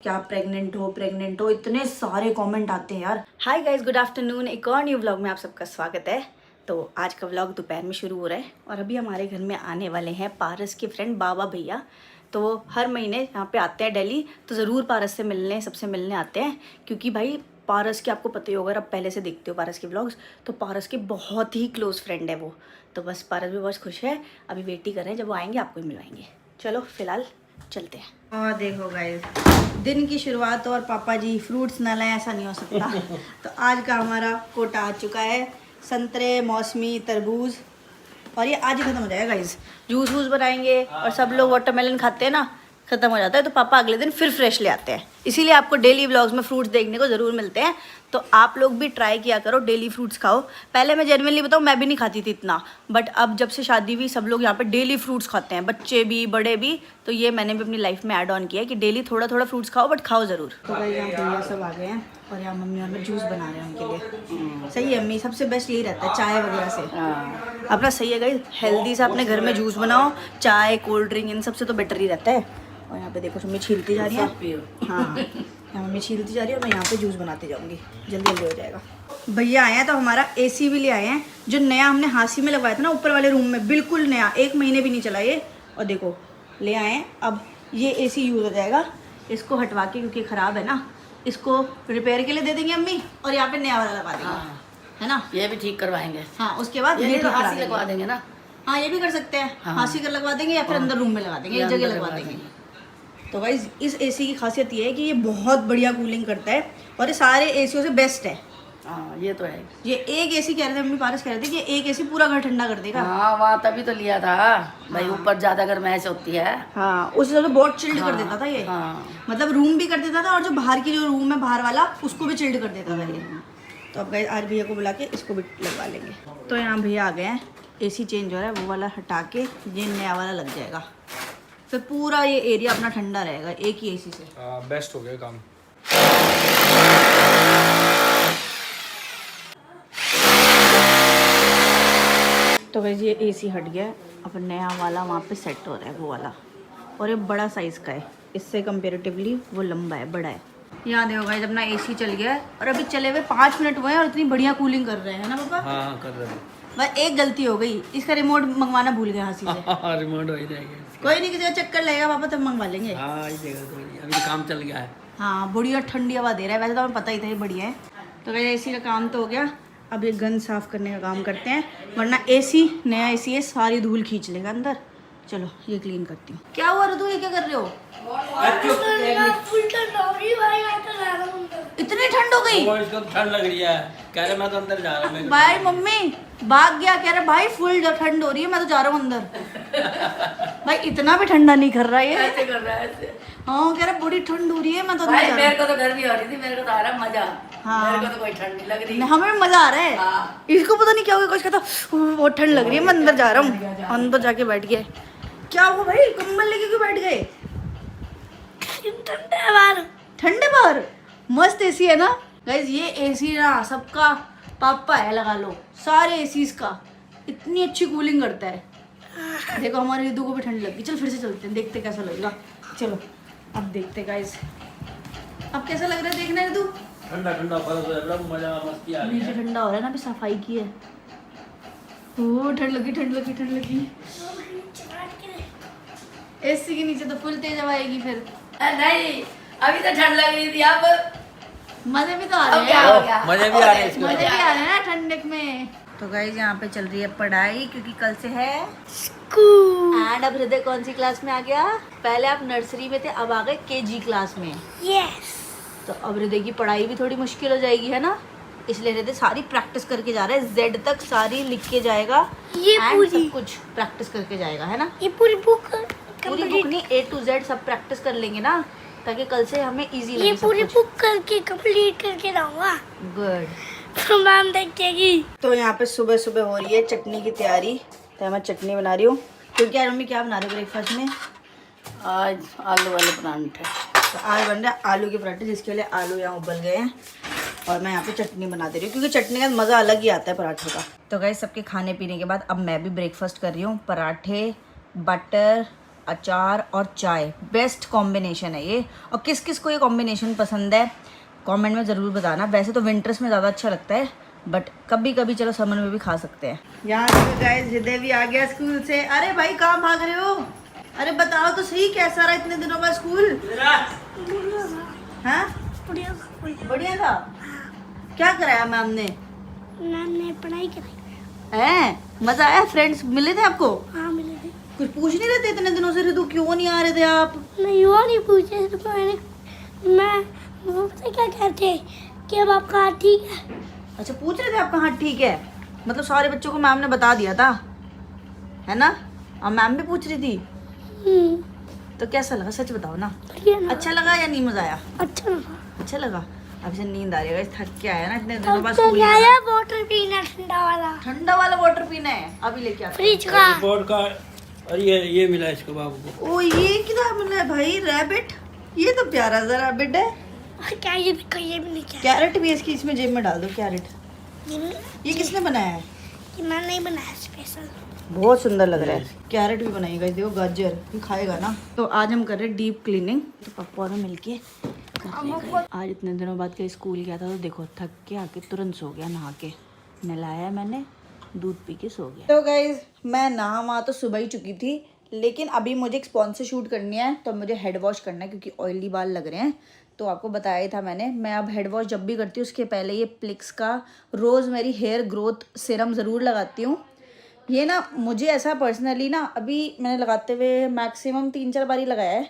क्या प्रेग्नेंट हो इतने सारे कमेंट आते हैं यार। Hi guys, good afternoon. एक और न्यू व्लॉग में आप सबका स्वागत है। तो आज का व्लॉग दोपहर में शुरू हो रहा है और अभी हमारे घर में आने वाले हैं पारस के फ्रेंड बाबा भैया। तो वो हर महीने यहाँ पे आते हैं दिल्ली, तो ज़रूर पारस से मिलने, सबसे मिलने आते हैं। क्योंकि भाई पारस के आपको पता ही होगा, आप पहले से देखते हो पारस के व्लॉग्स, तो पारस के बहुत ही क्लोज फ्रेंड है वो। तो बस पारस भी बहुत खुश है, अभी वेट ही कर रहे हैं, जब वो आएंगे आपको ही मिलवाएंगे। चलो फिलहाल चलते हैं। और देखो गाइस, दिन की शुरुआत और पापा जी फ्रूट्स ना लाएं ऐसा नहीं हो सकता। तो आज का हमारा कोटा आ चुका है, संतरे, मौसमी, तरबूज, और ये आज ही खत्म हो जाएगा गाइस। जूस वूस बनाएंगे और सब लोग वाटरमेलन खाते हैं ना, खत्म हो जाता है, तो पापा अगले दिन फिर फ्रेश ले आते हैं। इसीलिए आपको डेली व्लॉग्स में फ्रूट्स देखने को ज़रूर मिलते हैं। तो आप लोग भी ट्राई किया करो, डेली फ्रूट्स खाओ। पहले मैं जेन्युइनली बताऊँ, मैं भी नहीं खाती थी इतना, बट अब जब से शादी हुई सब लोग यहाँ पे डेली फ्रूट्स खाते हैं, बच्चे भी बड़े भी। तो ये मैंने भी अपनी लाइफ में ऐड ऑन किया है कि डेली थोड़ा थोड़ा फ्रूट्स खाओ, बट खाओ ज़रूर। तो भाई यहाँ भैया सब आ गए हैं और यहाँ मम्मी और मैं जूस बना रहे हैं उनके लिए। सही है अम्मी, सबसे बेस्ट यही रहता है चाय वगैरह से। अपना सही है गाइस, हेल्दी सा अपने घर में जूस बनाओ, चाय कोल्ड ड्रिंक इन सबसे तो बेटर ही रहता है। और यहाँ पे देखो मम्मी छीलती जा रही है। हाँ, यहाँ मम्मी छीलती जा रही है और मैं यहाँ पे जूस बनाती जाऊँगी, जल्दी जल्दी हो जाएगा। भैया आए हैं तो हमारा एसी भी ले आए हैं, जो नया हमने हांसी में लगवाया था ना ऊपर वाले रूम में, बिल्कुल नया, 1 महीने भी नहीं चला ये। और देखो ले आए हैं, अब ये एसी यूज़ हो जाएगा। इसको हटवा के, क्योंकि ख़राब है ना, इसको रिपेयर के लिए दे देंगे अम्मी, और यहाँ पे नया वाला लगा देंगे, है ना। ये भी ठीक करवाएंगे। हाँ, उसके बाद ये तो हांसी लगवा देंगे ना। हाँ, ये भी कर सकते हैं, हांसी कर लगवा देंगे या फिर अंदर रूम में लगा देंगे, एक जगह लगवा देंगे। तो गाइस इस एसी की खासियत ये है कि ये बहुत बढ़िया कूलिंग करता है और ये सारे एसीओं से बेस्ट है। हाँ, ये तो है। ये एक एसी कह रहे थे, मम्मी पारस कह रहे थे कि एक एसी पूरा घर ठंडा कर देगा। हाँ, वहाँ तभी तो लिया था भाई, ऊपर ज्यादा गर्माइश होती है। हाँ, उस हिसाब से बहुत चिल्ड कर देता था ये। मतलब रूम भी कर देता था, और जो बाहर की जो रूम है बाहर वाला, उसको भी चिल्ड कर देता था ये। तो अब गाइस आज भैया को बुला के इसको भी लगवा लेंगे। तो यहाँ भैया आ गए हैं, एसी चेंज हो रहा है, वो वाला हटा के ये नया वाला लग जाएगा, फिर पूरा ये एरिया अपना ठंडा रहेगा एक ही एसी से। बेस्ट हो गया काम। तो वैसे ये एसी हट गया, अब नया वाला वहाँ पे सेट हो रहा है, वो वाला, और ये बड़ा साइज़ का है, इससे कंपेरेटिवली वो लंबा है, बड़ा है। यहाँ देखो गाइस अपना एसी चल गया है, और अभी चले हुए 5 मिनट हुए हैं और इतनी बढ़िया कूलिंग कर रहे हैं ना पापा। हाँ, कर रहे हैं। बस एक गलती हो गई, इसका रिमोट मंगवाना भूल गए हांसी से। रिमोट हो ही जाएगा। कोई नहीं, किसी का चक्कर लगेगा पापा तब मंगवा लेंगे। हाँ, अभी तो काम चल गया है। हाँ, बढ़िया ठंडी हवा दे रहा है, वैसे तो हमें पता ही था ये बढ़िया है। तो गाइस एसी का काम तो हो गया, अब ये गन साफ करने का काम करते हैं, वरना एसी नया एसी है, सारी धूल खींच लेगा अंदर। चलो ये क्लीन करती हूँ। क्या हुआ ऋतु, ये क्या कर रहे हो? इतनी ठंड हो गई? इसको ठंड लग रही है, कह रहे मैं तो अंदर जा रहा हूँ। भाई मम्मी भाग गया, कह रहा भाई फुल ठंड हो रही है, मैं तो जा रहा हूँ अंदर। भाई इतना भी ठंडा नहीं कर रहा है, ऐसे कर रहा है ऐसे। हाँ कह रहा बड़ी ठंड हो रही है, मैं तो भाई मेरे को तो गर्मी हो रही थी, मेरे को तो आ रहा मजा। हाँ, मेरे को तो कोई ठंड नहीं लग रही। हमें भी मजा आ रहा है। हाँ। इसको पता नहीं क्या हो गया, कुछ कहता बहुत ठंड लग रही है, मैं अंदर जा रहा हूँ। अंदर जाके बैठ गए। क्या हुआ भाई, कम्बल लेके क्यों बैठ गए? ठंडे बाहर मस्त एसी है ना गाइस। ये एसी ना सबका पापा है, लगा लो सारे एसीज का, इतनी अच्छी कूलिंग करता है। देखो हमारे रिदू को भी ठंड लग गई। चल फिर से चलते हैं, देखते कैसा लगेगा। चलो अब देखते गाइस, अब कैसा लग रहा है देखना रिदू। ठंडा ठंडा मजा मस्ती आ रही नीचे ठंडा हो रहा है ना, अभी सफाई की है। ओ ठंड लगी, ठंड लगी, ठंड लगी। एसी के नीचे तो फुल तेज हवा आएगी फिर। नहीं, अभी तो ठंड लग रही थी, अब मजे भी तो आ रहे क्या हैं, हो गया? मजे भी आ रहे हैं इसको। मजे भी आ रहे हैं ना ठंडक में। तो गाइस यहाँ पे चल रही है पढ़ाई, क्योंकि कल से है स्कूल। एंड अब हृदय कौन सी क्लास में आ गया? पहले आप नर्सरी में थे, अब आ गए केजी क्लास में। यस। तो अब हृदय की पढ़ाई भी थोड़ी मुश्किल हो जाएगी, है ना, इसलिए हृदय सारी प्रैक्टिस करके जा रहा है, Z तक सारी लिख के जाएगा, ये पूरी सब कुछ प्रैक्टिस करके जाएगा, है ना। ये पूरी बुक नहीं, A to Z सब प्रैक्टिस कर लेंगे ना, ताकि कल से हमें इजी लगे। ये पूरी बुक करके कंप्लीट करके लाऊंगा। गुड, तो मैम देखेगी। तो यहाँ पे सुबह सुबह हो रही है चटनी की तैयारी। तो मैं चटनी बना रही हूँ, क्योंकि आज मम्मी क्या बना रही हो ब्रेकफास्ट में? आज आलू वाले परांठे। तो आज बन रहा है आलू के पराठे, जिसके लिए आलू यहाँ उबल गए हैं, और मैं यहाँ पे चटनी बना दे रही हूँ, क्योंकि चटनी का मज़ा अलग ही आता है पराठे का। तो गाइस सबके खाने पीने के बाद अब मैं भी ब्रेकफास्ट कर रही हूँ। पराठे, बटर, अचार और चाय, बेस्ट कॉम्बिनेशन है ये। और किस किस को ये कॉम्बिनेशन पसंद है कमेंट में ज़रूर बताना। वैसे तो विंटर्स में ज़्यादा अच्छा लगता है, बट कभी कभी चलो समर में भी खा सकते हैं। यहाँ से गाइस हृदय भी आ गया स्कूल से। अरे भाई कहाँ भाग रहे हो? अरे बताओ तो सही, कैसा रहा इतने दिनों का स्कूल? हाँ बढ़िया था। क्या कराया मैम ने? मैम ने पढ़ाई कराई। है मजा आया? फ्रेंड्स मिले थे आपको? हाँ मिले थे। कुछ पूछ नहीं रहे थे इतने दिनों से? ऋतु क्यों नहीं आ रहे थे आप? नहीं वो नहीं पूछे तो मैं वो पता क्या कहते हैं कि अब आपका हाथ ठीक है। अच्छा पूछ रहे थे आपका हाथ ठीक है? मतलब सारे बच्चों को मैम ने बता दिया था, है ना? और मैम भी पूछ रही थी, तो कैसा लगा सच बताओ ना? बढ़िया ना? अच्छा लगा या नहीं मजा आया? अच्छा लगा। अच्छा लगा। अब से नींद आ रही है, थक के आया ना इतने दिनों अब बाद तो स्कूल। क्या है वाटर पीना ठंडा वाला, ठंडा वाला वाटर पीना है, अभी लेके आता फ्रिज का। बोर्ड का। और ये मिला इसको बाबू को। ओ ये किधर मिला है भाई? रैबिट, ये तो प्यारा सा रैबिट है। क्या ये भी नहीं क्या? कैरेट भी इसकी इसमें जेब में डाल दो। कैरेट ये किसने बनाया है? कि मैं नहीं बनाया स्पेशल। बहुत सुंदर लग रहा है। कैरेट भी बनाएगा, देखो गाजर भी खाएगा ना। तो आज हम कर रहे हैं डीप क्लीनिंग, तो पापा और मैं मिलके कर रहे हैं। आज इतने दिनों बाद कहीं स्कूल गया था तो देखो थक के आके तुरंत सो गया नहा के। नहलाया मैंने, दूध पी के सो गया। तो गाइज मैं नहा वहाँ तो सुबह ही चुकी थी, लेकिन अभी मुझे एक स्पॉन्ज से शूट करनी है तो मुझे हेड वॉश करना है क्योंकि ऑयली बाल लग रहे हैं। तो आपको बताया ही था मैंने, मैं अब हेड वॉश जब भी करती हूँ उसके पहले ये प्लिक्स का रोज़मेरी हेयर ग्रोथ सीरम ज़रूर लगाती हूँ। ये ना मुझे ऐसा पर्सनली ना अभी मैंने लगाते हुए मैक्सिमम 3-4 बार ही लगाया है,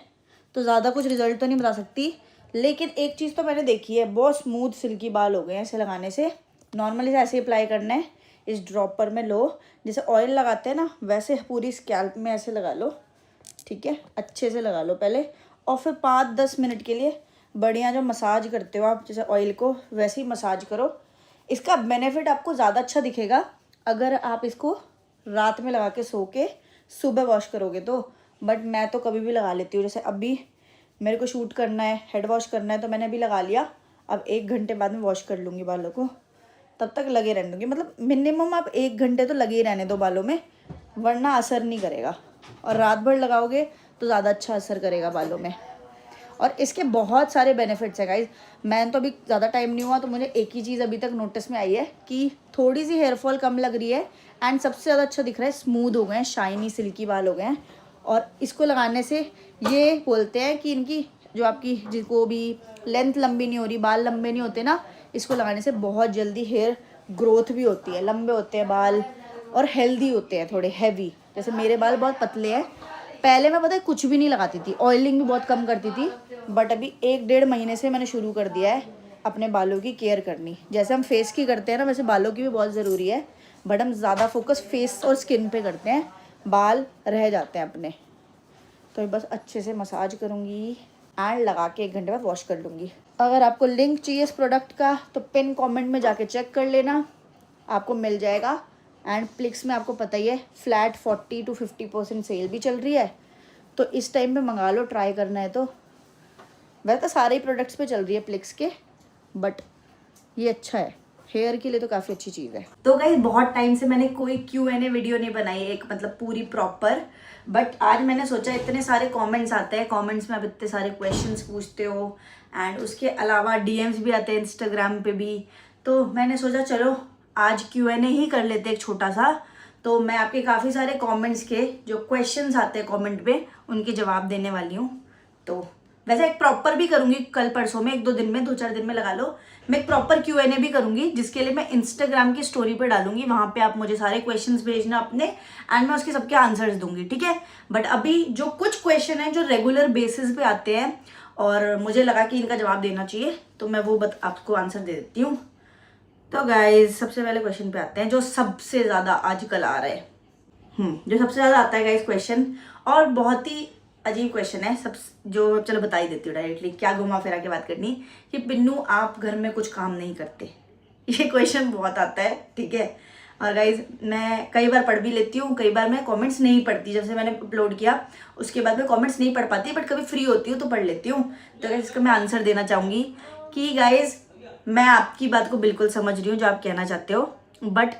तो ज़्यादा कुछ रिजल्ट तो नहीं बता सकती, लेकिन एक चीज़ तो मैंने देखी है, बहुत स्मूथ सिल्की बाल हो गए हैं ऐसे लगाने से। नॉर्मली ऐसे ही अप्लाई करना है, इस ड्रॉपर में लो, जैसे ऑयल लगाते हैं ना वैसे पूरी स्कैल्प में ऐसे लगा लो, ठीक है? अच्छे से लगा लो पहले, और फिर 5-10 मिनट के लिए बढ़िया जो मसाज करते हो आप जैसे ऑयल को वैसे ही मसाज करो। इसका बेनिफिट आपको ज़्यादा अच्छा दिखेगा अगर आप इसको रात में लगा के सो के सुबह वॉश करोगे तो। बट मैं तो कभी भी लगा लेती हूँ, जैसे अभी मेरे को शूट करना है, हेड वॉश करना है, तो मैंने अभी लगा लिया। अब 1 घंटे बाद में वॉश कर लूँगी बालों को, तब तक लगे रहने दूँगी। मतलब मिनिमम आप 1 घंटे तो लगे ही रहने दो बालों में, वरना असर नहीं करेगा। और रात भर लगाओगे तो ज़्यादा अच्छा असर करेगा बालों में। और इसके बहुत सारे बेनिफिट्स है गाइज। मैंने तो अभी ज़्यादा टाइम नहीं हुआ तो मुझे एक ही चीज़ अभी तक नोटिस में आई है कि थोड़ी सी हेयर फॉल कम लग रही है, एंड सबसे ज़्यादा अच्छा दिख रहा है, स्मूथ हो गए हैं, शाइनी सिल्की बाल हो गए हैं। और इसको लगाने से ये बोलते हैं कि इनकी जो आपकी जिनको भी लेंथ लंबी नहीं हो रही, बाल लंबे नहीं होते ना, इसको लगाने से बहुत जल्दी हेयर ग्रोथ भी होती है, लंबे होते हैं बाल और हेल्दी होते हैं, थोड़े हैवी। जैसे मेरे बाल बहुत पतले हैं, पहले मैं पता है कुछ भी नहीं लगाती थी, ऑयलिंग भी बहुत कम करती थी, बट अभी 1-1.5 महीने से मैंने शुरू कर दिया है अपने बालों की केयर करनी। जैसे हम फेस की करते हैं ना वैसे बालों की भी बहुत ज़रूरी है, बट हम ज़्यादा फोकस फेस और स्किन पे करते हैं, बाल रह जाते हैं अपने। तो बस अच्छे से मसाज करूँगी एंड लगा के 1 घंटे बाद वॉश कर लूँगी। अगर आपको लिंक चाहिए इस प्रोडक्ट का तो पिन कमेंट में जाके चेक कर लेना, आपको मिल जाएगा। एंड प्लिक्स में आपको पता ही है फ्लैट 40 to 50% सेल भी चल रही है, तो इस टाइम पे मंगा लो, ट्राई करना है तो। वैसे तो सारे ही प्रोडक्ट्स पे चल रही है प्लिक्स के, बट ये अच्छा है हेयर के लिए, तो काफ़ी अच्छी चीज़ है। तो गाइस बहुत टाइम से मैंने कोई Q&A वीडियो नहीं बनाई एक मतलब पूरी प्रॉपर, बट आज मैंने सोचा इतने सारे कमेंट्स आते हैं, कमेंट्स में आप इतने सारे क्वेश्चंस पूछते हो, एंड उसके अलावा DMs भी आते हैं इंस्टाग्राम पे भी, तो मैंने सोचा चलो आज Q&A ही कर लेते एक छोटा सा। तो मैं आपके काफ़ी सारे कमेंट्स के जो क्वेश्चंस आते हैं कमेंट पे उनके जवाब देने वाली हूँ। तो वैसे एक प्रॉपर भी करूँगी कल परसों में, 1-2 दिन में, 2-4 दिन में लगा लो, मैं एक प्रॉपर Q&A भी करूँगी, जिसके लिए मैं इंस्टाग्राम की स्टोरी पर डालूंगी, वहाँ पे आप मुझे सारे क्वेश्चंस भेजना अपने, एंड मैं उसके सबके आंसर्स दूंगी, ठीक है? बट अभी जो कुछ क्वेश्चन हैं जो रेगुलर बेसिस पे आते हैं और मुझे लगा कि इनका जवाब देना चाहिए, तो मैं वो आपको आंसर दे देती हूँ। तो गाइज सबसे पहले क्वेश्चन पे आते हैं जो सबसे ज़्यादा आजकल आ रहा है, जो सबसे ज़्यादा आता है गाइज क्वेश्चन, और बहुत ही अजीब क्वेश्चन है सब, जो चलो बता ही देती हूँ डायरेक्टली, क्या घुमा फिरा के बात करनी कि पिन्नू आप घर में कुछ काम नहीं करते, ये क्वेश्चन बहुत आता है, ठीक है? और गाइज मैं कई बार पढ़ भी लेती हूँ, कई बार मैं कमेंट्स नहीं पढ़ती, जब से मैंने अपलोड किया उसके बाद मैं कमेंट्स नहीं पढ़ पाती, बट कभी फ्री होती हूँ तो पढ़ लेती हूँ। तो गाइज इसका मैं आंसर देना चाहूँगी कि गाइज मैं आपकी बात को बिल्कुल समझ रही हूँ जो आप कहना चाहते हो, बट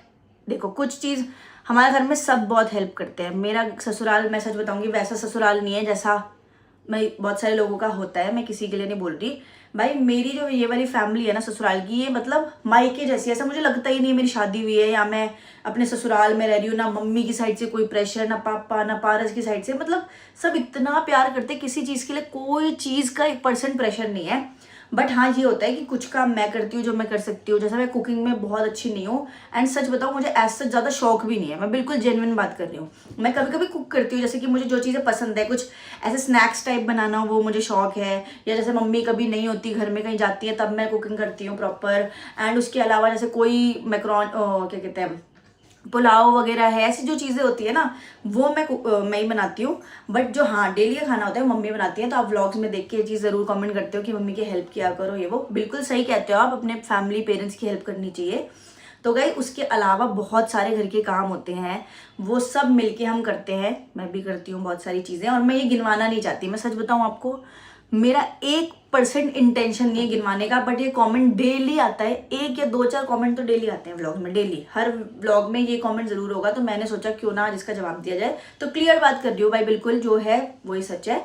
देखो कुछ चीज़ हमारे घर में सब बहुत हेल्प करते हैं। मेरा ससुराल, मैं सच बताऊंगी, वैसा ससुराल नहीं है जैसा मैं बहुत सारे लोगों का होता है, मैं किसी के लिए नहीं बोल रही भाई। मेरी जो ये वाली फैमिली है ना ससुराल की, ये मतलब मायके जैसी, ऐसा मुझे लगता ही नहीं मेरी शादी हुई है या मैं अपने ससुराल में रह रही हूँ। ना मम्मी की साइड से कोई प्रेशर, ना पापा, ना पारस की साइड से, मतलब सब इतना प्यार करते, किसी चीज़ के लिए कोई चीज़ का 1% प्रेशर नहीं है। बट हाँ ये होता है कि कुछ काम मैं करती हूँ जो मैं कर सकती हूँ, जैसे मैं कुकिंग में बहुत अच्छी नहीं हूँ। एंड सच बताऊँ मुझे ऐसा ज़्यादा शौक भी नहीं है, मैं बिल्कुल जेन्युइन बात कर रही हूँ। मैं कभी कभी कुक करती हूँ, जैसे कि मुझे जो चीज़ें पसंद है, कुछ ऐसे स्नैक्स टाइप बनाना हो वो मुझे शौक है, या जैसे मम्मी कभी नहीं होती घर में, कहीं जाती है तब मैं कुकिंग करती हूँ प्रॉपर। एंड उसके अलावा जैसे कोई मैक्रोन क्या कहते हैं, पुलाव वगैरह है, ऐसी जो चीज़ें होती है ना वो मैं ही बनाती हूँ। बट जो हाँ डेली का खाना होता है वो मम्मी बनाती है। तो आप व्लॉग्स में देख के ये चीज़ ज़रूर कमेंट करते हो कि मम्मी की हेल्प किया करो, ये वो बिल्कुल सही कहते हो आप, अपने फैमिली पेरेंट्स की हेल्प करनी चाहिए। तो गाइस उसके अलावा बहुत सारे घर के काम होते हैं, वो सब मिलके हम करते हैं। मैं भी करती हूँ बहुत सारी चीज़ें, और मैं ये गिनवाना नहीं चाहती। मैं सच बताऊँ आपको, मेरा 1% इंटेंशन नहीं है गिनवाने का, बट ये कमेंट डेली आता है, 1 या 2-4 कमेंट तो डेली आते हैं व्लॉग में, डेली हर व्लॉग में ये कमेंट जरूर होगा। तो मैंने सोचा क्यों ना आज इसका जवाब दिया जाए। तो क्लियर बात कर रही हूँ भाई, बिल्कुल जो है वही सच है।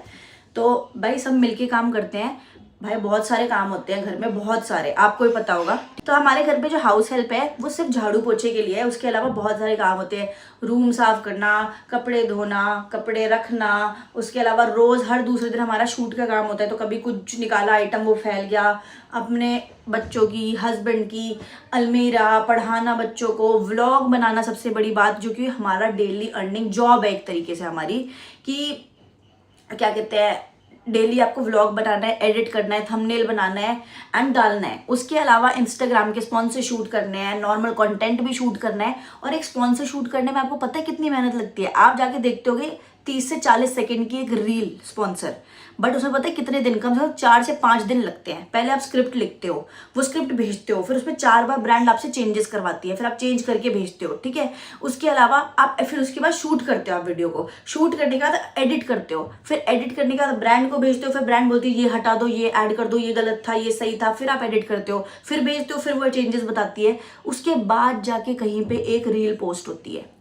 तो भाई सब मिलके काम करते हैं भाई, बहुत सारे काम होते हैं घर में, बहुत सारे, आपको ही पता होगा। तो हमारे घर पे जो हाउस हेल्प है वो सिर्फ झाड़ू पोछे के लिए है, उसके अलावा बहुत सारे काम होते हैं। रूम साफ करना, कपड़े धोना, कपड़े रखना, उसके अलावा रोज हर दूसरे दिन हमारा शूट का काम होता है। तो कभी कुछ निकाला आइटम वो फैल गया, अपने बच्चों की, हस्बैंड की अलमीरा, पढ़ाना बच्चों को, व्लॉग बनाना, सबसे बड़ी बात जो कि हमारा डेली अर्निंग जॉब है एक तरीके से हमारी, कि क्या कहते हैं, डेली आपको व्लॉग बनाना है, एडिट करना है, थंबनेल बनाना है एंड डालना है। उसके अलावा इंस्टाग्राम के स्पॉन्सर शूट करने हैं, नॉर्मल कंटेंट भी शूट करना है। और एक स्पॉन्सर शूट करने में आपको पता है कितनी मेहनत लगती है? आप जाके देखते होगे 30 से 40 सेकंड की एक रील स्पॉन्सर, बट उसमें पता है कितने दिन, कम से कम 4 से 5 दिन लगते हैं। पहले आप स्क्रिप्ट लिखते हो, वो स्क्रिप्ट भेजते हो, फिर उसमें 4 बार ब्रांड आपसे चेंजेस करवाती है, फिर आप चेंज करके भेजते हो, ठीक है। उसके अलावा आप फिर उसके बाद शूट करते हो, आप वीडियो को शूट करने के बाद एडिट करते हो, फिर एडिट करने के बाद ब्रांड को भेजते हो, फिर ब्रांड बोलती है ये हटा दो, ये ऐड कर दो, ये गलत था, ये सही था, फिर आप एडिट करते हो, फिर भेजते हो, फिर वो चेंजेस बताती है। उसके बाद जाके कहीं पे एक रील पोस्ट होती है।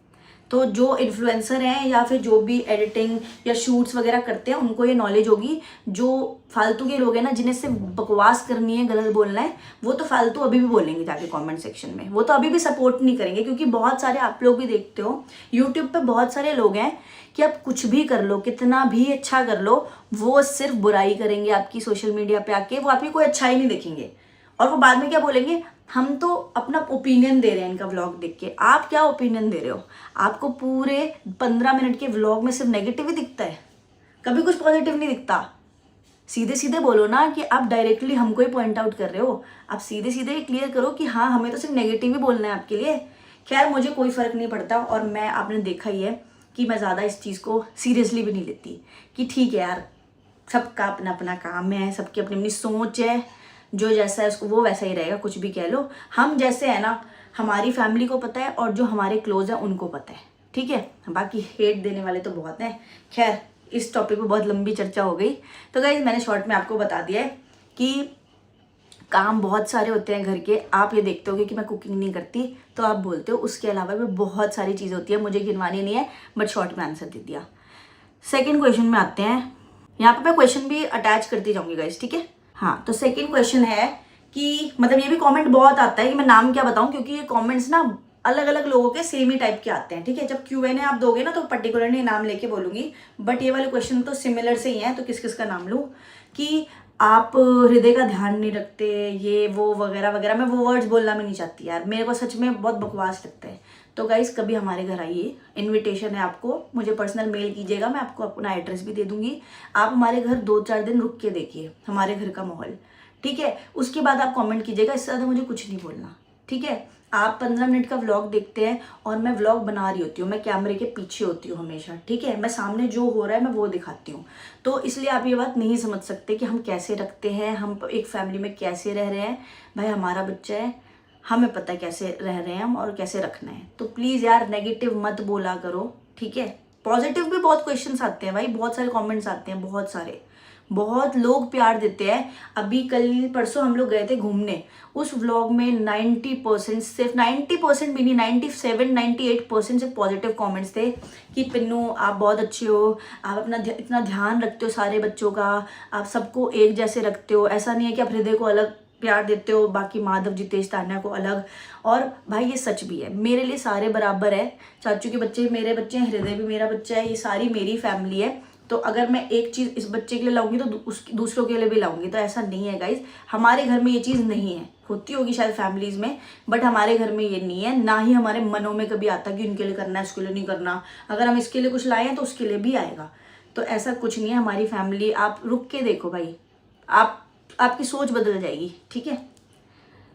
तो जो इन्फ्लुएंसर हैं या फिर जो भी एडिटिंग या शूट्स वगैरह करते हैं उनको ये नॉलेज होगी। जो फालतू के लोग हैं ना, जिन्हें सिर्फ बकवास करनी है, गलत बोलना है, वो तो फालतू अभी भी बोलेंगे जाके कमेंट सेक्शन में, वो तो अभी भी सपोर्ट नहीं करेंगे। क्योंकि बहुत सारे आप लोग भी देखते हो यूट्यूब पे, बहुत सारे लोग हैं कि आप कुछ भी कर लो, कितना भी अच्छा कर लो, वो सिर्फ बुराई करेंगे आपकी सोशल मीडिया पे आके, वो आपकी कोई अच्छा ही नहीं देखेंगे। और वो बाद में क्या बोलेंगे, हम तो अपना ओपिनियन दे रहे हैं इनका व्लॉग देख के। आप क्या ओपिनियन दे रहे हो? आपको पूरे 15 मिनट के व्लॉग में सिर्फ नेगेटिव ही दिखता है, कभी कुछ पॉजिटिव नहीं दिखता। सीधे सीधे बोलो ना कि आप डायरेक्टली हमको ही पॉइंट आउट कर रहे हो, आप सीधे सीधे क्लियर करो कि हाँ हमें तो सिर्फ नेगेटिव ही बोलना है आपके लिए। खैर मुझे कोई फ़र्क नहीं पड़ता, और मैं आपने देखा ही है कि मैं ज़्यादा इस चीज़ को सीरियसली भी नहीं लेती, कि ठीक है यार सबका अपना अपना काम है, सबकी अपनी अपनी सोच है, जो जैसा है उसको वो वैसा ही रहेगा, कुछ भी कह लो। हम जैसे है ना, हमारी फैमिली को पता है और जो हमारे क्लोज है उनको पता है, ठीक है। बाकी हेट देने वाले तो बहुत हैं। खैर इस टॉपिक पे बहुत लंबी चर्चा हो गई। तो गाइस मैंने शॉर्ट में आपको बता दिया है कि काम बहुत सारे होते हैं घर के। आप ये देखते होगे कि मैं कुकिंग नहीं करती, तो आप बोलते हो, उसके अलावा भी बहुत सारी चीज़ें होती है, मुझे गिनवानी नहीं है, बट शॉर्ट में आंसर दे दिया। सेकेंड क्वेश्चन में आते हैं। यहाँ पे मैं क्वेश्चन भी अटैच करती जाऊँगी गाइस, ठीक है। हाँ तो सेकंड क्वेश्चन है कि मतलब ये भी कमेंट बहुत आता है कि मैं नाम क्या बताऊं, क्योंकि ये कमेंट्स ना अलग अलग लोगों के सेम ही टाइप के आते हैं, ठीक है। जब Q&A आप दोगे ना तो पर्टिकुलरली नाम लेके बोलूंगी, बट ये वाले क्वेश्चन तो सिमिलर से ही हैं, तो किस किस का नाम लूँ। कि आप हृदय का ध्यान नहीं रखते, ये वो वगैरह वगैरह, मैं वो वर्ड्स बोलना भी नहीं चाहती यार, मेरे को सच में बहुत बकवास लगता है। तो गाइस कभी हमारे घर आइए, इनविटेशन है आपको, मुझे पर्सनल मेल कीजिएगा, मैं आपको अपना एड्रेस भी दे दूंगी। आप हमारे घर 2-4 दिन रुक के देखिए हमारे घर का माहौल, ठीक है। उसके बाद आप कमेंट कीजिएगा, इससे ज़्यादा मुझे कुछ नहीं बोलना, ठीक है। आप 15 मिनट का व्लॉग देखते हैं और मैं व्लॉग बना रही होती हूँ, मैं कैमरे के पीछे होती हूँ हमेशा, ठीक है। मैं सामने जो हो रहा है मैं वो दिखाती हूँ, तो इसलिए आप ये बात नहीं समझ सकते कि हम कैसे रखते हैं, हम एक फैमिली में कैसे रह रहे हैं। भाई हमारा बच्चा है, हमें पता है कैसे रह रहे हैं हम और कैसे रखना है। तो प्लीज़ यार नेगेटिव मत बोला करो, ठीक है। पॉजिटिव भी बहुत क्वेश्चंस आते हैं भाई, बहुत सारे कमेंट्स आते हैं, बहुत सारे, बहुत लोग प्यार देते हैं। अभी कल परसों हम लोग गए थे घूमने, उस व्लॉग में 90%, सिर्फ 90% भी नहीं, 97-98% से पॉजिटिव कमेंट्स थे कि पिन्नू आप बहुत अच्छे हो, आप अपना इतना ध्यान रखते हो सारे बच्चों का, आप सबको एक जैसे रखते हो, ऐसा नहीं है कि आप हृदय को अलग प्यार देते हो बाकी माधव जितेश तान्या को अलग। और भाई ये सच भी है, मेरे लिए सारे बराबर है। चाचू के बच्चे मेरे बच्चे हैं, हृदय भी मेरा बच्चा है, ये सारी मेरी फैमिली है। तो अगर मैं एक चीज़ इस बच्चे के लिए लाऊंगी तो दूसरों के लिए भी लाऊंगी, तो ऐसा नहीं है गाइज। हमारे घर में ये चीज़ नहीं है, होती होगी शायद फैमिलीज़ में, बट हमारे घर में ये नहीं है। ना ही हमारे मनों में कभी आता कि उनके लिए करना है, उसके लिए नहीं करना। अगर हम इसके लिए कुछ लाए हैं तो उसके लिए भी आएगा, तो ऐसा कुछ नहीं है। हमारी फैमिली, आप रुक के देखो भाई, आपकी सोच बदल जाएगी, ठीक है।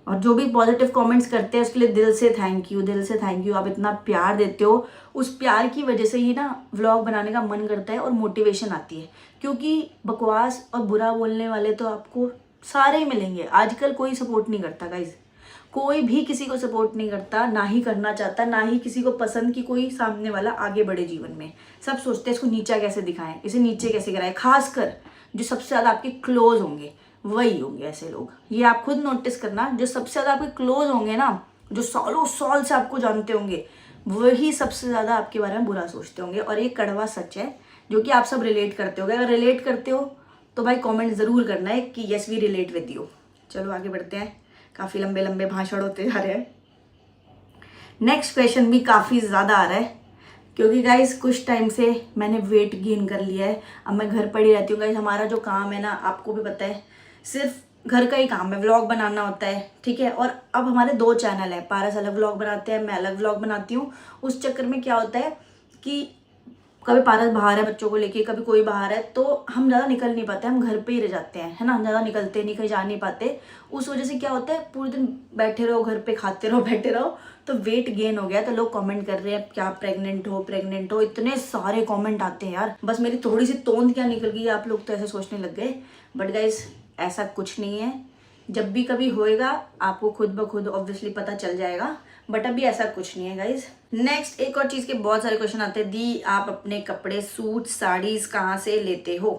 और जो भी पॉजिटिव कमेंट्स करते हैं उसके लिए दिल से थैंक यू, दिल से थैंक यू। आप इतना प्यार देते हो, उस प्यार की वजह से ही ना व्लॉग बनाने का मन करता है और मोटिवेशन आती है। क्योंकि बकवास और बुरा बोलने वाले तो आपको सारे ही मिलेंगे। आजकल कोई सपोर्ट नहीं करता गाइज, कोई भी किसी को सपोर्ट नहीं करता, ना ही करना चाहता, ना ही किसी को पसंद कि कोई सामने वाला आगे बढ़े जीवन में। सब सोचते हैं इसको नीचा कैसे दिखाएं, इसे नीचे कैसे गिराएं। खासकर जो सबसे ज़्यादा आपके क्लोज होंगे वही होंगे ऐसे लोग। ये आप खुद नोटिस करना, जो सबसे ज़्यादा आपके क्लोज होंगे ना, जो सालों साल से आपको जानते होंगे, वही सबसे ज़्यादा आपके बारे में बुरा सोचते होंगे। और ये कड़वा सच है जो कि आप सब रिलेट करते होगे। अगर रिलेट करते हो तो भाई कमेंट ज़रूर करना है कि yes we relate with you. चलो आगे बढ़ते हैं, काफ़ी लंबे लंबे भाषण होते जा रहे हैं। नेक्स्ट क्वेश्चन भी काफ़ी ज़्यादा आ रहा है क्योंकि गाइज कुछ टाइम से मैंने वेट गेन कर लिया है। अब मैं घर पड़ी रहती हूँ गाइज। हमारा जो काम है ना, आपको भी पता है, सिर्फ घर का ही काम है, व्लॉग बनाना होता है, ठीक है। और अब हमारे 2 चैनल है, पारस अलग व्लॉग बनाते हैं, मैं अलग व्लॉग बनाती हूँ। उस चक्कर में क्या होता है कि कभी पारस बाहर है बच्चों को लेके, कभी कोई बाहर है, तो हम ज़्यादा निकल नहीं पाते, हम घर पे ही रह जाते हैं, है ना। ज़्यादा निकलते नहीं, कहीं जा नहीं पाते। उस वजह से क्या होता है, पूरे दिन बैठे रहो घर पे, खाते रहो, बैठे रहो, तो वेट गेन हो गया। तो लोग कमेंट कर रहे हैं क्या प्रेग्नेंट हो, इतने सारे कमेंट आते हैं यार। बस मेरी थोड़ी सी तोंद क्या निकल गई, आप लोग तो ऐसे सोचने लग गए। बट गाइज ऐसा कुछ नहीं है, जब भी कभी होएगा आपको खुद ब खुद ऑब्वियसली पता चल जाएगा। बट अभी ऐसा कुछ नहीं है गाइज। नेक्स्ट एक और चीज़ के बहुत सारे क्वेश्चन आते हैं, दी आप अपने कपड़े सूट साड़ीज कहाँ से लेते हो।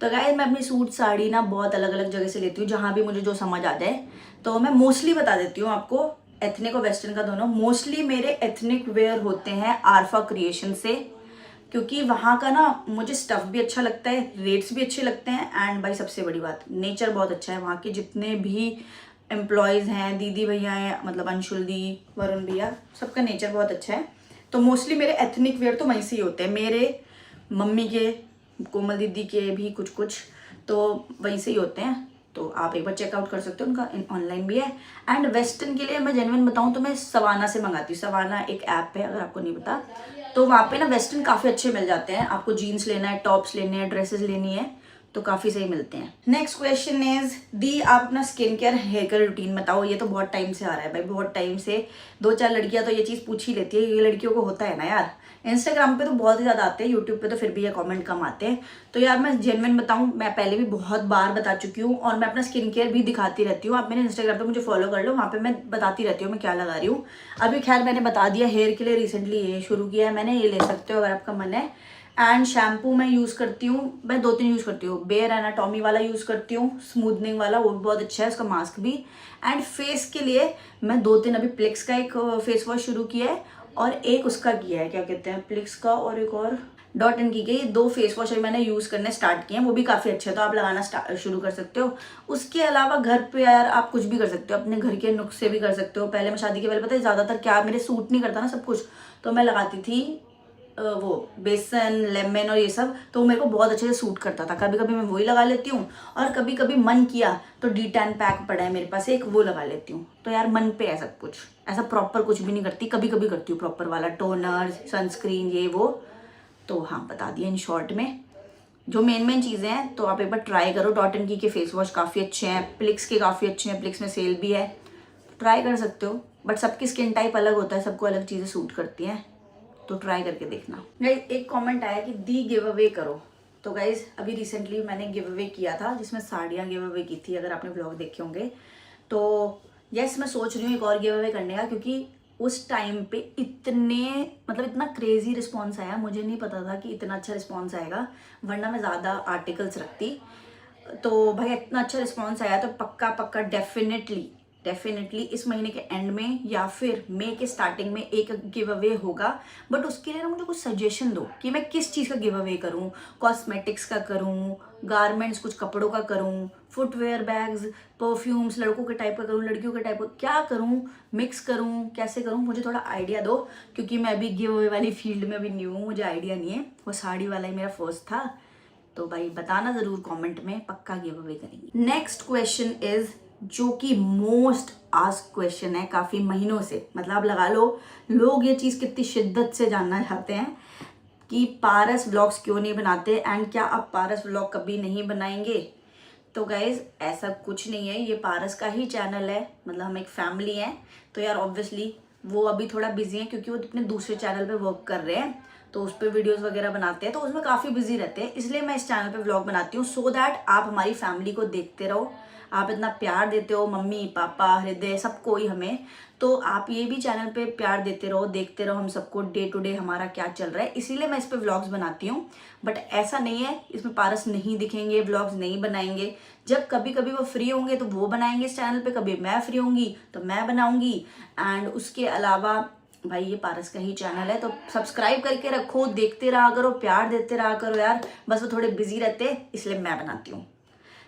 तो गाइज मैं अपनी सूट साड़ी ना बहुत अलग अलग जगह से लेती हूँ, जहाँ भी मुझे जो समझ आ जाए। तो मैं मोस्टली बता देती हूँ आपको, एथनिक और वेस्टर्न का दोनों। मोस्टली मेरे एथनिक वेयर होते हैं आरफा क्रिएशन से, क्योंकि वहाँ का ना मुझे स्टफ़ भी अच्छा लगता है, रेट्स भी अच्छे लगते हैं, एंड भाई सबसे बड़ी बात नेचर बहुत अच्छा है। वहाँ के जितने भी एम्प्लॉयज़ हैं, दीदी भैया हैं, मतलब अंशुल दी, वरुण भैया, सबका नेचर बहुत अच्छा है। तो मोस्टली मेरे एथनिक वेयर तो वहीं से ही होते हैं, मेरे मम्मी के, कोमल दीदी के भी कुछ तो वहीं से ही होते हैं। तो आप एक बार चेकआउट कर सकते हो, उनका ऑनलाइन भी है। एंड वेस्टर्न के लिए मैं जेन्युइन बताऊँ तो मैं सवाना से मंगाती हूँ। सवाना एक ऐप है, अगर आपको नहीं पता, तो वहाँ पे ना वेस्टर्न काफ़ी अच्छे मिल जाते हैं। आपको जीन्स लेना है, टॉप्स लेने हैं, ड्रेसेस लेनी है, तो काफ़ी सही मिलते हैं। नेक्स्ट क्वेश्चन इज दी आप अपना skin care hair care routine बताओ। ये तो बहुत टाइम से आ रहा है भाई, बहुत टाइम से। 2-4 लड़कियां तो ये चीज़ पूछ ही लेती है, ये लड़कियों को होता है ना यार। इंस्टाग्राम पे तो बहुत ही ज़्यादा आते हैं, यूट्यूब पे तो फिर भी ये कमेंट कम आते हैं। तो यार मैं जेन्युइन बताऊँ, मैं पहले भी बहुत बार बता चुकी हूँ और मैं अपना स्किन केयर भी दिखाती रहती हूँ। आप मेरे इंस्टाग्राम पे मुझे फॉलो कर लो, वहाँ पे मैं बताती रहती हूँ मैं क्या लगा रही हूँ। अभी खैर मैंने बता दिया, हेयर के लिए रिसेंटली ये शुरू किया है मैंने, ये ले सकते हो अगर आपका मन है। एंड शैम्पू मैं यूज़ करती हूँ, मैं 2-3 यूज़ करती हूँ। बेयर एनाटॉमी वाला यूज़ करती हूँ, स्मूथनिंग वाला, वो भी बहुत अच्छा है, उसका मास्क भी। एंड फेस के लिए मैं 2-3 अभी प्लिक्स का एक फेस वॉश शुरू किया है, और एक उसका किया है, क्या कहते हैं, प्लिक्स का, और एक और डॉट एंड की के। 2 फेस वॉश अभी मैंने यूज़ करने स्टार्ट किए हैं, वो भी काफ़ी अच्छे हैं, तो आप लगाना शुरू कर सकते हो। उसके अलावा घर पे यार आप कुछ भी कर सकते हो, अपने घर के नुस्खे भी कर सकते हो। पहले मैं शादी के पहले पता है ज़्यादातर क्या मेरे सूट नहीं करता ना सब कुछ, तो मैं लगाती थी वो बेसन, लेमन और ये सब, तो मेरे को बहुत अच्छे से सूट करता था। कभी कभी मैं वही लगा लेती हूँ, और कभी कभी मन किया तो D10 पैक पड़ा है मेरे पास एक, वो लगा लेती हूँ। तो यार मन पे है सब कुछ, ऐसा प्रॉपर कुछ भी नहीं करती, कभी कभी करती हूँ प्रॉपर वाला, टोनर, सनस्क्रीन, ये वो। तो हाँ बता दिया इन शॉर्ट में जो मेन चीज़ें हैं। तो आप एक बार ट्राई करो, डॉट एंड की के फेस वॉश काफ़ी अच्छे हैं, प्लिक्स के काफ़ी अच्छे हैं, प्लिक्स में सेल भी है, ट्राई कर सकते हो। बट सबकी स्किन टाइप अलग होता है, सबको अलग चीज़ें सूट करती हैं, तो ट्राई करके देखना। गाइस एक कमेंट आया कि दी गिव अवे करो। तो गाइस अभी रिसेंटली मैंने गिव अवे किया था, जिसमें साड़ियाँ गिव अवे की थी, अगर आपने व्लॉग देखे होंगे। तो यस मैं सोच रही हूँ एक और गिव अवे करने का, क्योंकि उस टाइम पे इतना क्रेजी रिस्पॉन्स आया, मुझे नहीं पता था कि इतना अच्छा रिस्पॉन्स आएगा, वरना मैं ज़्यादा आर्टिकल्स रखती। तो भाई इतना अच्छा रिस्पॉन्स आया तो पक्का डेफिनेटली इस महीने के एंड में या फिर मई के स्टार्टिंग में एक गिव अवे होगा। बट उसके लिए ना मुझे कुछ सजेशन दो कि मैं किस चीज़ का गिव अवे करूँ, कॉस्मेटिक्स का करूँ, गारमेंट्स कुछ कपड़ों का करूँ, फुटवेयर, बैग्स, परफ्यूम्स, लड़कों के टाइप का करूँ, लड़कियों के टाइप का, क्या करूँ, मिक्स करूँ, कैसे करूँ, मुझे थोड़ा आइडिया दो, क्योंकि मैं अभी गिव अवे वाली फील्ड में अभी न्यू हूँ, मुझे आइडिया नहीं है। वो साड़ी वाला ही मेरा फर्स्ट था। तो भाई बताना ज़रूर कमेंट में, पक्का गिव अवे करेंगे। नेक्स्ट क्वेश्चन इज, जो कि मोस्ट आस्क क्वेश्चन है काफ़ी महीनों से, मतलब लगा लो लोग ये चीज़ कितनी शिद्दत से जानना चाहते हैं कि पारस व्लॉग्स क्यों नहीं बनाते एंड क्या आप पारस व्लॉग कभी नहीं बनाएंगे। तो गाइज ऐसा कुछ नहीं है, ये पारस का ही चैनल है, मतलब हम एक फैमिली हैं। तो यार ऑब्वियसली वो अभी थोड़ा बिजी हैं क्योंकि वो अपने दूसरे चैनल पे वर्क कर रहे हैं, तो उस पर वीडियोस वगैरह बनाते हैं, तो उसमें काफ़ी बिजी रहते हैं। इसलिए मैं इस चैनल पे व्लॉग बनाती हूँ सो दैट आप हमारी फैमिली को देखते रहो। आप इतना प्यार देते हो, मम्मी पापा हृदय सबको ही हमें, तो आप ये भी चैनल पे प्यार देते रहो, देखते रहो हम सबको डे टू डे हमारा क्या चल रहा है। इसीलिए मैं इस पे व्लॉग्स बनाती हूँ। बट ऐसा नहीं है इसमें पारस नहीं दिखेंगे, व्लॉग्स नहीं बनाएंगे। जब कभी कभी वो फ्री होंगे तो वो बनाएंगे इस चैनल पे, कभी मैं फ्री होंगी तो मैं बनाऊंगी। एंड उसके अलावा भाई ये पारस का ही चैनल है, तो सब्सक्राइब करके रखो, देखते रहा करो, प्यार देते रहा करो यार। बस वो थोड़े बिजी रहते इसलिए मैं बनाती हूँ।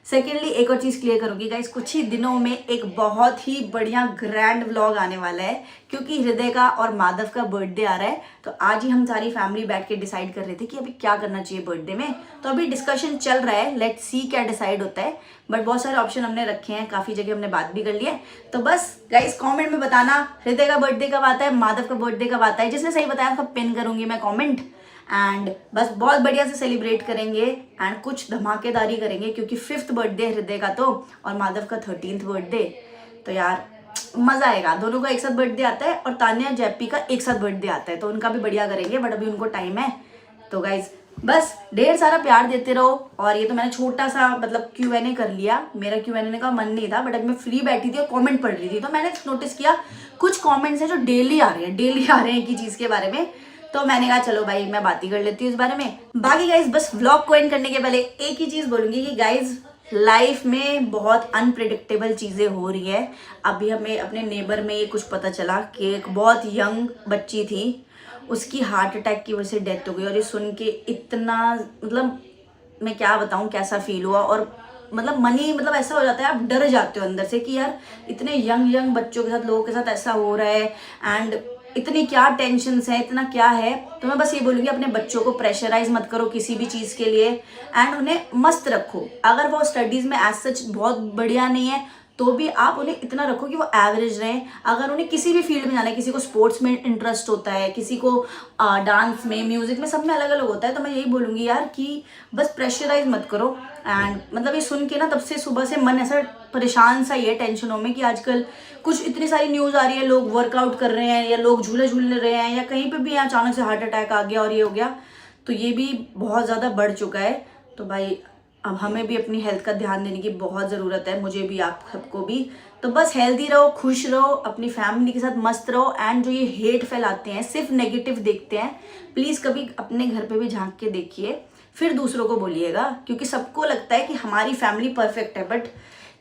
सेकेंडली एक और चीज़ क्लियर करूँगी गाइस, कुछ ही दिनों में एक बहुत ही बढ़िया ग्रैंड व्लॉग आने वाला है, क्योंकि हृदय का और माधव का बर्थडे आ रहा है। तो आज ही हम सारी फैमिली बैठ के डिसाइड कर रहे थे कि अभी क्या करना चाहिए बर्थडे में। तो अभी डिस्कशन चल रहा है, लेट्स सी क्या डिसाइड होता है। बट बहुत सारे ऑप्शन हमने रखे हैं, काफ़ी जगह हमने बात भी कर ली है। तो बस गाइस कॉमेंट में बताना हृदय का बर्थडे कब आता है, माधव का बर्थडे कब आता है। जिसने सही बताया उसका पिन करूँगी मैं कॉमेंट। एंड बस बहुत बढ़िया से सेलिब्रेट करेंगे एंड कुछ धमाकेदारी करेंगे, क्योंकि 5th बर्थडे हृदय का तो और माधव का 13th बर्थडे। तो यार मज़ा आएगा, दोनों का एक साथ बर्थडे आता है और तान्या जैप्पी का एक साथ बर्थडे आता है, तो उनका भी बढ़िया करेंगे। बट अभी उनको टाइम है। तो गाइज बस ढेर सारा प्यार देते रहो। और ये तो मैंने छोटा सा मतलब Q&A कर लिया, मेरा Q&A का मन नहीं था, बट अभी मैं फ्री बैठी थी और कॉमेंट पढ़ रही थी, तो मैंने नोटिस किया कुछ कॉमेंट्स हैं जो डेली आ रहे हैं एक ही चीज़ के बारे में। तो मैंने कहा चलो भाई मैं बात ही कर लेती हूँ इस बारे में। बाकी गाइज बस व्लॉग को एंड करने के पहले एक ही चीज़ बोलूँगी कि गाइज लाइफ में बहुत अनप्रिडिक्टेबल चीज़ें हो रही है। अभी हमें अपने नेबर में ये कुछ पता चला कि एक बहुत यंग बच्ची थी, उसकी हार्ट अटैक की वजह से डेथ हो गई। और ये सुन के इतना मतलब मैं क्या बताऊँ कैसा फील हुआ। और मतलब ऐसा हो जाता है, आप डर जाते हो अंदर से कि यार इतने यंग बच्चों के साथ, लोगों के साथ ऐसा हो रहा है एंड इतनी क्या टेंशन्स है, इतना क्या है। तो मैं बस ये बोलूँगी अपने बच्चों को प्रेशराइज मत करो किसी भी चीज़ के लिए एंड उन्हें मस्त रखो। अगर वो स्टडीज़ में एज सच बहुत बढ़िया नहीं है तो भी आप उन्हें इतना रखो कि वो एवरेज रहें। अगर उन्हें किसी भी फील्ड में जाना है, किसी को स्पोर्ट्स में इंटरेस्ट होता है, किसी को डांस में, म्यूज़िक में, सब में अलग अलग होता है, तो मैं यही बोलूँगी यार कि बस प्रेशराइज मत करो। एंड मतलब ये सुन के ना तब से सुबह से मन ऐसा परेशान सा ही है टेंशनों में कि आजकल कुछ इतनी सारी न्यूज़ आ रही है, लोग वर्कआउट कर रहे हैं या लोग झूले झूल रहे हैं या कहीं पे भी अचानक से हार्ट अटैक आ गया और ये हो गया, तो ये भी बहुत ज़्यादा बढ़ चुका है। तो भाई अब हमें भी अपनी हेल्थ का ध्यान देने की बहुत ज़रूरत है, मुझे भी, आप सबको भी। तो बस हेल्दी रहो, खुश रहो, अपनी फैमिली के साथ मस्त रहो। एंड जो ये हेट फैलाते हैं, सिर्फ नेगेटिव देखते हैं, प्लीज़ कभी अपने घर पे भी झांक के देखिए, फिर दूसरों को बोलिएगा। क्योंकि सबको लगता है कि हमारी फैमिली परफेक्ट है, बट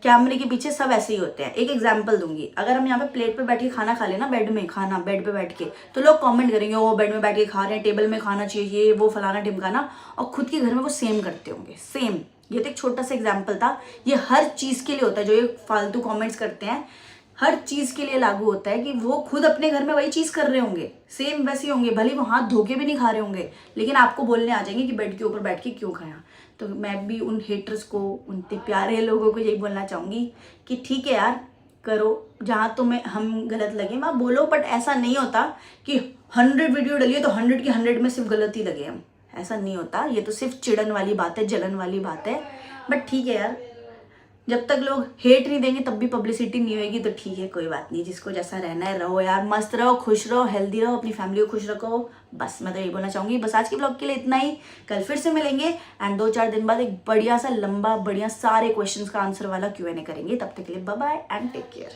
कैमरे के पीछे सब ऐसे ही होते हैं। एक एग्जाम्पल दूंगी, अगर हम यहाँ पे प्लेट पे बैठ के खाना खा लेना, बेड में खाना, बेड पे बैठ के, तो लोग कमेंट करेंगे वो बेड में बैठ के खा रहे हैं, टेबल में खाना चाहिए, ये वो फलाना ढिमकाना, और खुद के घर में वो सेम करते होंगे, सेम। ये तो एक छोटा सा एग्जाम्पल था, ये हर चीज़ के लिए होता है। जो ये फालतू कमेंट्स करते हैं हर चीज़ के लिए लागू होता है कि वो खुद अपने घर में वही चीज़ कर रहे होंगे, सेम वैसे ही होंगे, भले वो हाथ धो के भी नहीं खा रहे होंगे, लेकिन आपको बोलने आ जाएंगे कि बेड के ऊपर बैठ के क्यों खाया। तो मैं भी उन हेटर्स को, उन प्यारे लोगों को यही बोलना चाहूँगी कि ठीक है यार, करो, जहाँ तुम्हें हम गलत लगे मैं बोलो, बट ऐसा नहीं होता कि 100 वीडियो डलिए तो 100 की 100 में सिर्फ गलत ही लगे हम, ऐसा नहीं होता। ये तो सिर्फ चिड़न वाली बात है, जलन वाली बात है। बट ठीक है यार, जब तक लोग हेट नहीं देंगे तब भी पब्लिसिटी नहीं होगी, तो ठीक है, कोई बात नहीं, जिसको जैसा रहना है रहो यार, मस्त रहो, खुश रहो, हेल्दी रहो, अपनी फैमिली को खुश रखो। बस मैं तो यही बोलना चाहूँगी। बस आज के ब्लॉग के लिए इतना ही, कल फिर से मिलेंगे एंड 2-4 दिन बाद एक बढ़िया सा लंबा बढ़िया सारे क्वेश्चंस का आंसर वाला Q&A करेंगे। तब तक के लिए bye bye and take care.